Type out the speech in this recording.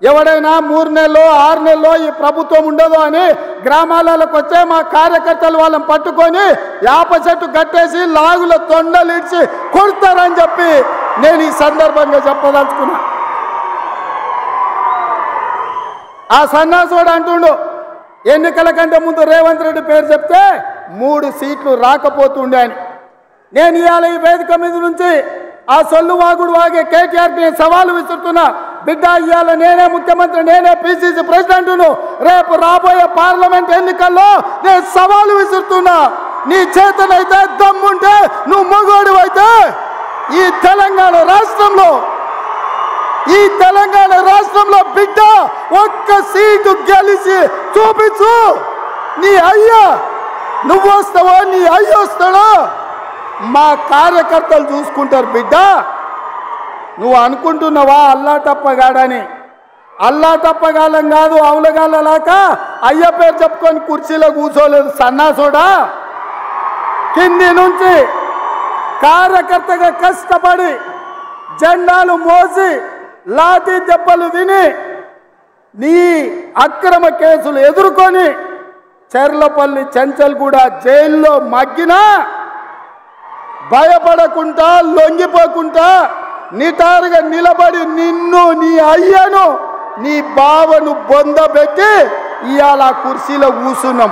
ఎవడైనా 3 నెలలు 6 నెలలు ఈ ప్రభుత్వం ఉండదు అని గ్రామాలకు వచ్చే మా కార్యకర్తలు వాళ్ళని పట్టుకొని యాప చెట్టు కట్టేసి లాగుల తొండలు ఇచ్చి కొడతారని చెప్పి నేను ఈ సందర్భంగా చెప్పదలుచుకున్నా. ఆ సన్నాసుడు అంటుండు ఎన్నికల కంటే ముందు రేవంత్ రెడ్డి పేరు చెప్తే 3 సీట్లు రాకపోతుండే అని. నేను ఇవాళ ఈ వేదిక మీద నుంచి ఆ సొల్లు వాగుడు వాగే కేటీఆర్కి నేను సవాలు విసురుతున్నా. బిడ్డ, ఇవాళ నేనే ముఖ్యమంత్రి, నేనే పిసిసి ప్రెసిడెంట్ను. రేపు రాబోయే పార్లమెంట్ ఎన్నికల్లో నేను సవాలు విసురుతున్నా. నీ చేతనైతే దమ్ముంటే నువ్వు మొగోడు అయితే ఈ తెలంగాణ రాష్ట్రంలో బిడ్డ ఒక్క సీటు గెలిచి చూపించు. నీ అయ్యా నువ్వు వస్తావో నీ అయ్య వస్తాడో మా కార్యకర్తలు చూసుకుంటారు. బిడ్డ, నువ్వు అనుకుంటున్నావా అల్లా టప్పగాడని? అల్లా టప్పగాలం కాదు, అవులగాళ్ళలాక అయ్య పేరు చెప్పుకొని కుర్చీలో కూర్చోలేదు సన్నాసుడా. కింది నుంచి కార్యకర్తగా కష్టపడి జెండాలు మోసి లాఠీ దెబ్బలు తిని నీ అక్రమ కేసులు ఎదుర్కొని చెర్లపల్లి చెంచల్గూడ జైల్లో మగ్గినా భయపడకుండా లొంగిపోకుండా నిటారుగా నిలబడి నిన్ను, నీ అయ్యను, నీ బావను బొందబెట్టి ఇవాళ కుర్చీలో కూర్చున్నాం.